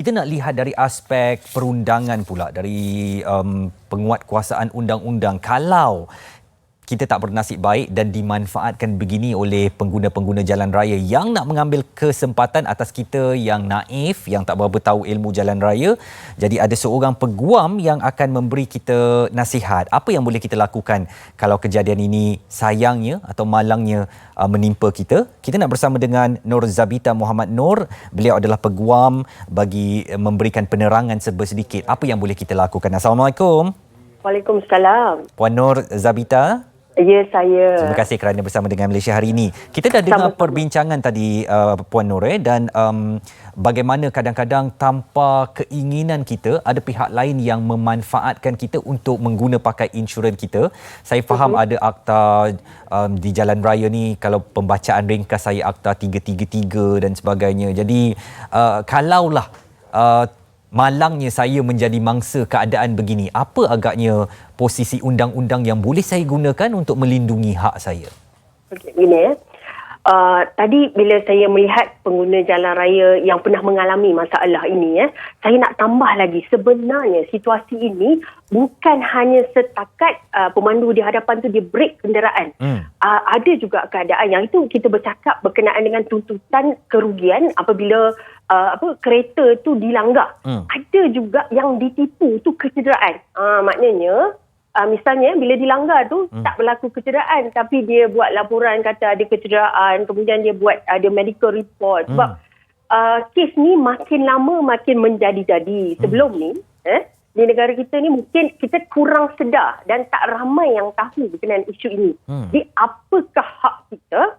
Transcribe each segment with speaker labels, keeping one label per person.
Speaker 1: Kita nak lihat dari aspek perundangan pula, dari penguatkuasaan undang-undang. Kalau kita tak bernasib baik dan dimanfaatkan begini oleh pengguna-pengguna jalan raya yang nak mengambil kesempatan atas kita yang naif, yang tak berapa tahu ilmu jalan raya. Jadi ada seorang peguam yang akan memberi kita nasihat. Apa yang boleh kita lakukan kalau kejadian ini sayangnya atau malangnya menimpa kita? Kita nak bersama dengan Nur Zabita Muhammad Nur. Beliau adalah peguam bagi memberikan penerangan serba sedikit. Apa yang boleh kita lakukan? Assalamualaikum.
Speaker 2: Waalaikumsalam.
Speaker 1: Puan Nur Zabita.
Speaker 2: Ya, saya.
Speaker 1: Terima kasih kerana bersama dengan Malaysia hari ini. Kita dah dengar perbincangan tadi Puan Nur dan bagaimana kadang-kadang tanpa keinginan kita ada pihak lain yang memanfaatkan kita untuk mengguna pakai insurans kita. Saya faham ada akta di jalan raya ni, kalau pembacaan ringkas saya akta 333 dan sebagainya. Jadi kalaulah malangnya saya menjadi mangsa keadaan begini, apa agaknya posisi undang-undang yang boleh saya gunakan untuk melindungi hak saya?
Speaker 2: Okey, gini ya. Tadi bila saya melihat pengguna jalan raya yang pernah mengalami masalah ini, saya nak tambah lagi, sebenarnya situasi ini bukan hanya setakat pemandu di hadapan tu dia break kenderaan. Ada juga keadaan yang itu kita bercakap berkenaan dengan tuntutan kerugian apabila kereta tu dilanggar. Ada juga yang ditipu tu kecederaan. Maknanya misalnya bila dilanggar tu tak berlaku kecederaan tapi dia buat laporan kata ada kecederaan, kemudian dia buat ada medical report. Sebab kes ni makin lama makin menjadi-jadi. Sebelum ni di negara kita ni mungkin kita kurang sedar dan tak ramai yang tahu berkenaan isu ini. Jadi apakah hak kita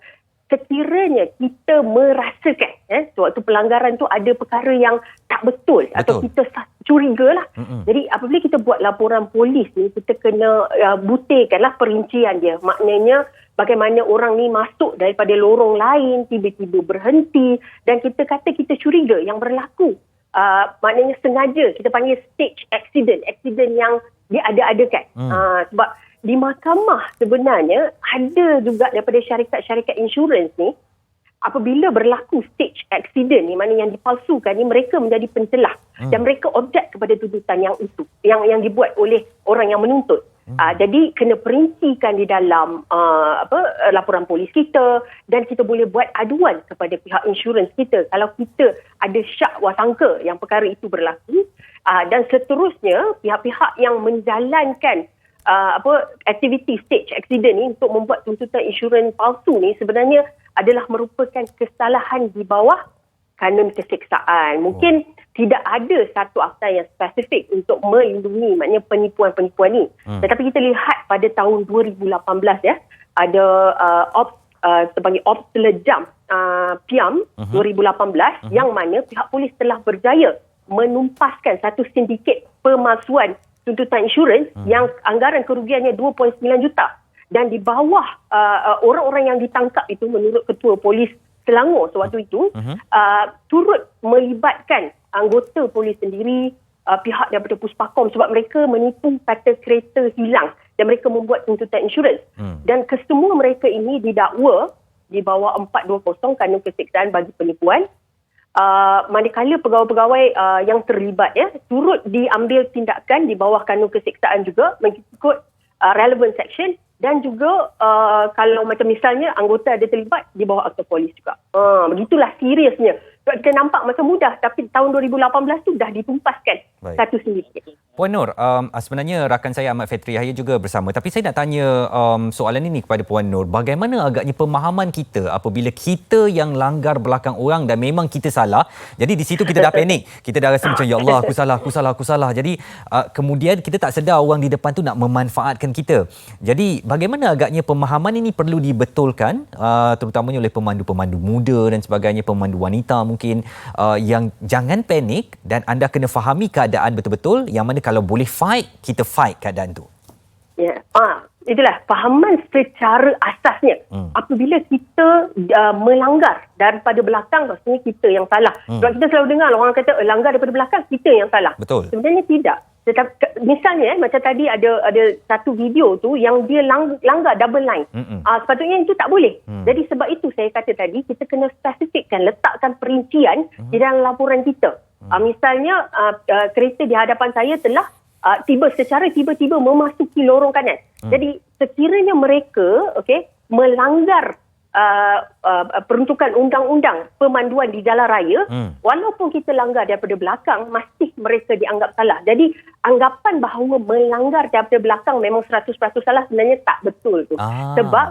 Speaker 2: sekiranya kita merasakan sewaktu pelanggaran tu ada perkara yang tak betul atau kita curiga lah. Jadi apabila kita buat laporan polis ni, kita kena buktikanlah perincian dia. Maknanya bagaimana orang ni masuk daripada lorong lain, tiba-tiba berhenti dan kita kata kita curiga yang berlaku. Maknanya sengaja, kita panggil stage accident yang dia ada-adakan. Sebab di mahkamah sebenarnya ada juga daripada syarikat-syarikat insurans ni, apabila berlaku stage accident ni, mana yang dipalsukan ni, mereka menjadi pencelah dan mereka objek kepada tuntutan yang itu, yang dibuat oleh orang yang menuntut. Jadi kena perincikan di dalam laporan polis kita dan kita boleh buat aduan kepada pihak insurans kita kalau kita ada syak wasangka yang perkara itu berlaku. Dan seterusnya pihak-pihak yang menjalankan aktiviti stage accident ni untuk membuat tuntutan insurans palsu ni sebenarnya adalah merupakan kesalahan di bawah kanun keseksaan. Mungkin tidak ada satu akta yang spesifik untuk melindungi maknanya penipuan-penipuan ni. Tetapi kita lihat pada tahun 2018 ada sebagai Ops Telejam PIAM 2018 yang mana pihak polis telah berjaya menumpaskan satu sindiket pemalsuan tuntutan insurans yang anggaran kerugiannya 2.9 juta. Dan di bawah orang-orang yang ditangkap itu menurut Ketua Polis Selangor sewaktu itu turut melibatkan anggota polis sendiri, pihak daripada Puspakom sebab mereka menipu kata kereta hilang dan mereka membuat tuntutan insurans. Dan kesemua mereka ini didakwa di bawah 420 kanun keseksaan bagi penipuan. Manakala pegawai-pegawai yang terlibat turut diambil tindakan di bawah kanun keseksaan juga mengikut relevant section dan juga kalau macam misalnya anggota ada terlibat di bawah akta polis juga. Begitulah seriusnya. Sebab kita nampak macam mudah tapi tahun 2018 tu dah ditumpaskan satu sindiket.
Speaker 1: Puan Nur, sebenarnya rakan saya Ahmad Fetri Yahya juga bersama. Tapi saya nak tanya soalan ini kepada Puan Nur. Bagaimana agaknya pemahaman kita apabila kita yang langgar belakang orang dan memang kita salah. Jadi di situ kita dah panik. Kita dah rasa macam, ya Allah, aku salah. Jadi kemudian kita tak sedar orang di depan tu nak memanfaatkan kita. Jadi bagaimana agaknya pemahaman ini perlu dibetulkan, terutamanya oleh pemandu-pemandu muda dan sebagainya, pemandu wanita mungkin, yang jangan panik dan anda kena fahami keadaan betul-betul yang mana kalau boleh fight, kita fight keadaan tu.
Speaker 2: Ya, itulah fahaman secara asasnya. Apabila kita melanggar daripada belakang, maksudnya kita yang salah. Sebab kita selalu dengar orang kata langgar daripada belakang, kita yang salah.
Speaker 1: Betul.
Speaker 2: Sebenarnya tidak. Tetapi, misalnya macam tadi ada satu video tu yang dia langgar double line. Sepatutnya itu tak boleh. Jadi sebab itu saya kata tadi kita kena spesifikkan, letakkan perincian di dalam laporan kita. Misalnya kereta di hadapan saya telah secara tiba-tiba memasuki lorong kanan. Jadi sekiranya mereka melanggar peruntukan undang-undang pemanduan di jalan raya, walaupun kita langgar daripada belakang, masih mereka dianggap salah. Jadi anggapan bahawa melanggar daripada belakang memang 100% salah sebenarnya tak betul tu. Sebab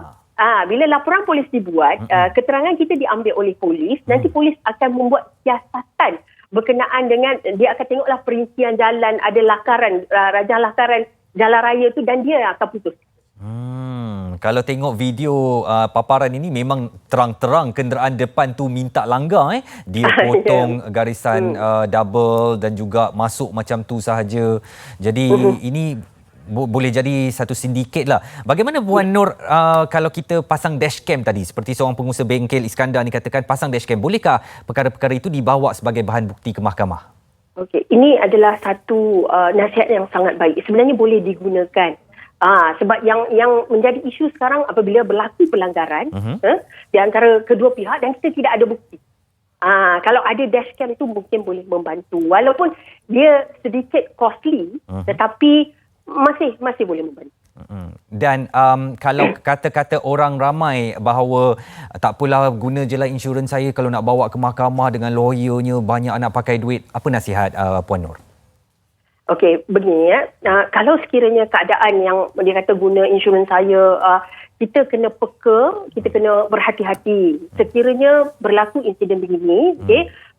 Speaker 2: bila laporan polis dibuat, keterangan kita diambil oleh polis, nanti polis akan membuat siasatan berkenaan dengan, dia akan tengoklah perincian jalan, ada lakaran, rajah lakaran jalan raya tu, dan dia akan putus.
Speaker 1: Kalau tengok video paparan ini memang terang-terang kenderaan depan tu minta langgar. Dia potong garisan double dan juga masuk macam tu sahaja. Jadi ini boleh jadi satu sindiket lah. Bagaimana Puan Nur kalau kita pasang dashcam tadi, seperti seorang pengusaha bengkel Iskandar ni katakan pasang dashcam, bolehkah perkara-perkara itu dibawa sebagai bahan bukti ke mahkamah?
Speaker 2: Okey, ini adalah satu nasihat yang sangat baik. Sebenarnya boleh digunakan. Sebab yang menjadi isu sekarang apabila berlaku pelanggaran di antara kedua pihak dan kita tidak ada bukti. Kalau ada dashcam itu mungkin boleh membantu. Walaupun dia sedikit costly, tetapi masih boleh membantu.
Speaker 1: Dan kalau kata-kata orang ramai bahawa tak apalah, guna je lah insurans saya, kalau nak bawa ke mahkamah dengan lawyernya banyak nak pakai duit, apa nasihat Puan Nur?
Speaker 2: Okey, begini ya. Kalau sekiranya keadaan yang dia kata guna insurans saya, kita kena peka, kita kena berhati-hati. Sekiranya berlaku insiden begini,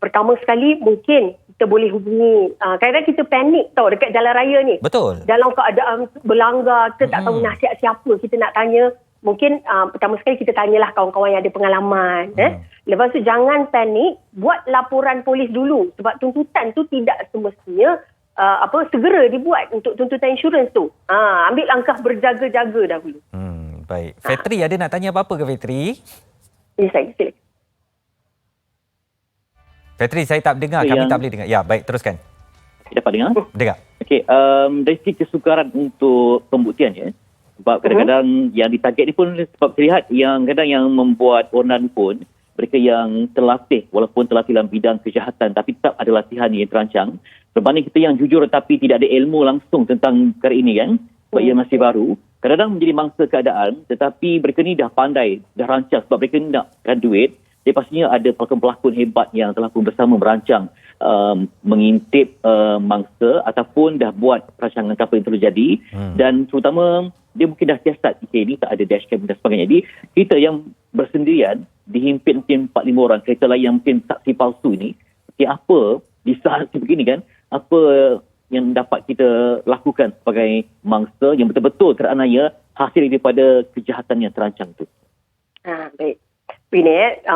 Speaker 2: pertama sekali mungkin kita boleh hubungi. Kadang-kadang kita panik tau dekat jalan raya ni.
Speaker 1: Betul.
Speaker 2: Dalam keadaan berlanggar, kita tak tahu nasihat siapa kita nak tanya. Mungkin pertama sekali kita tanyalah kawan-kawan yang ada pengalaman. Lepas tu jangan panik, buat laporan polis dulu. Sebab tuntutan tu tidak semestinya segera dibuat untuk tuntutan insurans tu. Ambil langkah berjaga-jaga dahulu.
Speaker 1: Baik. Fetri ada nak tanya apa-apa ke Fetri?
Speaker 2: Ya, saya silakan.
Speaker 1: Fetri, saya tak dengar. Kami tak boleh dengar. Ya, baik. Teruskan.
Speaker 3: Dapat dengar?
Speaker 1: Dengar.
Speaker 3: Okey, dari segi kesukaran untuk pembuktian ya. Sebab kadang-kadang yang ditarget ni pun sebab terlihat yang kadang yang membuat onan pun mereka yang terlatih, walaupun terlatih dalam bidang kejahatan tapi tetap ada latihan yang terancang. Berbanding kita yang jujur tapi tidak ada ilmu langsung tentang perkara ini kan. Sebab ia masih baru. Kadang-kadang menjadi mangsa keadaan tetapi mereka ni dah pandai, dah rancang sebab mereka ni nakkan duit. Jadi pastinya ada pelakon-pelakon hebat yang telah pun bersama merancang mengintip mangsa ataupun dah buat rancangan apa yang terjadi. Dan terutama dia mungkin dah siasat ini tak ada dashcam dan sebagainya. Jadi kita yang bersendirian dihimpit mungkin 4-5 orang, kereta lain yang mungkin saksi palsu ni, apa di saat begini kan, apa yang dapat kita lakukan sebagai mangsa yang betul-betul teranaya hasil daripada kejahatan yang terancang tu.
Speaker 2: Baik. Ini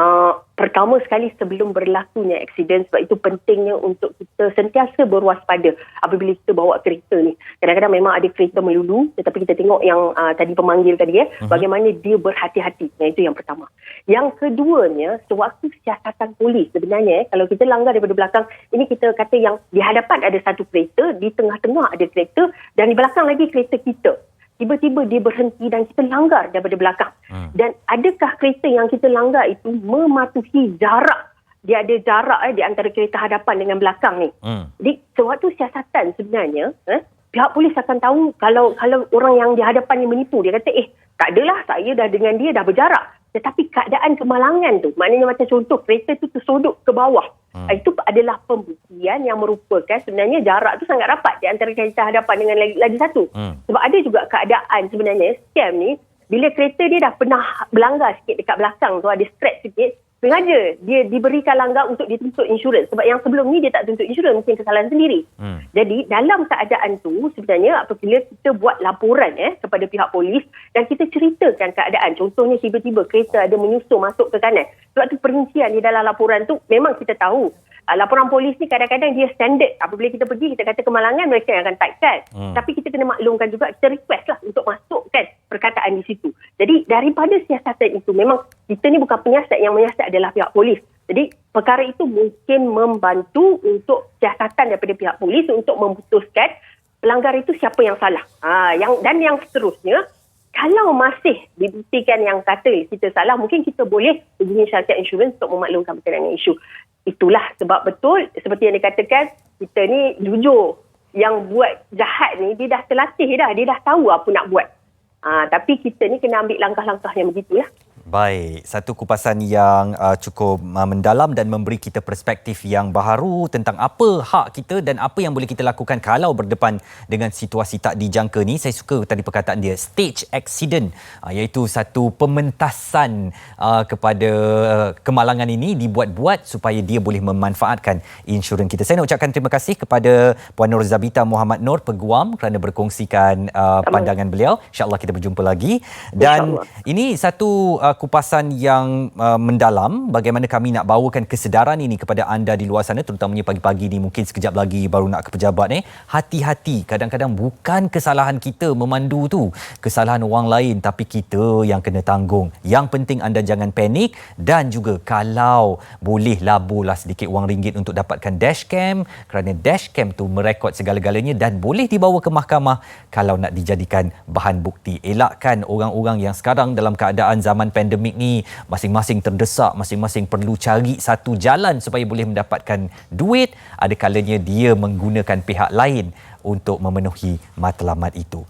Speaker 2: pertama sekali sebelum berlakunya aksiden, sebab itu pentingnya untuk kita sentiasa berwaspada apabila kita bawa kereta ni. Kadang-kadang memang ada kereta melulu, tetapi kita tengok yang tadi pemanggil tadi bagaimana dia berhati-hati. Itu yang pertama. Yang keduanya, sewaktu siasatan polis sebenarnya kalau kita langgar daripada belakang, ini kita kata yang di hadapan ada satu kereta, di tengah-tengah ada kereta dan di belakang lagi kereta kita. Tiba-tiba dia berhenti dan kita langgar daripada belakang. Dan adakah kereta yang kita langgar itu mematuhi jarak? Dia ada jarak di antara kereta hadapan dengan belakang ni. Jadi sewaktu siasatan sebenarnya, pihak polis akan tahu kalau orang yang di hadapan ni menipu. Dia kata, tak adalah, saya dah dengan dia dah berjarak. Tetapi keadaan kemalangan tu, maknanya macam contoh kereta tu tersodok ke bawah. Itu adalah pembuktian yang merupakan sebenarnya jarak tu sangat rapat di antara kereta hadapan dengan lagi satu. Sebab ada juga keadaan sebenarnya scam ni, bila kereta dia dah pernah berlanggar sikit dekat belakang tu, ada scratch sikit, sengaja dia diberikan langgar untuk dituntut insurans. Sebab yang sebelum ni dia tak tuntut insurans, mungkin kesalahan sendiri. Jadi dalam keadaan tu sebenarnya apabila kita buat laporan kepada pihak polis dan kita ceritakan keadaan, contohnya tiba-tiba kereta ada menyusul masuk ke kanan. Sebab tu perincian di dalam laporan tu memang kita tahu. Laporan polis ni kadang-kadang dia standard. Apabila kita pergi, kita kata kemalangan, mereka yang akan typekan. Tapi kita kena maklumkan juga, kita request lah untuk masukkan perkataan di situ. Jadi daripada siasatan itu, memang kita ni bukan penyiasat, yang menyiasat adalah pihak polis. Jadi perkara itu mungkin membantu untuk siasatan daripada pihak polis untuk memutuskan pelanggar itu siapa yang salah. Yang seterusnya, kalau masih dibuktikan yang kata kita salah, mungkin kita boleh hubungi syarikat insurans untuk memaklumkan berkenaan dengan isu. Itulah sebab betul seperti yang dikatakan, kita ni jujur. Yang buat jahat ni dia dah terlatih dah, dia dah tahu apa nak buat. Tapi kita ni kena ambil langkah-langkah yang begitulah.
Speaker 1: Baik, satu kupasan yang cukup mendalam dan memberi kita perspektif yang baharu tentang apa hak kita dan apa yang boleh kita lakukan kalau berdepan dengan situasi tak dijangka ni. Saya suka tadi perkataan dia, stage accident, iaitu satu pementasan kepada kemalangan ini dibuat-buat supaya dia boleh memanfaatkan insurans kita. Saya nak ucapkan terima kasih kepada Puan Nur Zabita Muhammad Nur Peguam kerana berkongsikan pandangan beliau. InsyaAllah kita berjumpa lagi. Dan ini satu kupasan yang mendalam bagaimana kami nak bawakan kesedaran ini kepada anda di luar sana, terutamanya pagi-pagi ni mungkin sekejap lagi baru nak ke pejabat ni. Hati-hati, kadang-kadang bukan kesalahan kita memandu tu, kesalahan orang lain, tapi kita yang kena tanggung. Yang penting anda jangan panik dan juga kalau boleh laburlah sedikit wang ringgit untuk dapatkan dashcam kerana dashcam tu merekod segala-galanya dan boleh dibawa ke mahkamah kalau nak dijadikan bahan bukti. Elakkan orang-orang yang sekarang dalam keadaan zaman pandemik ni masing-masing terdesak, masing-masing perlu cari satu jalan supaya boleh mendapatkan duit, ada kalanya dia menggunakan pihak lain untuk memenuhi matlamat itu.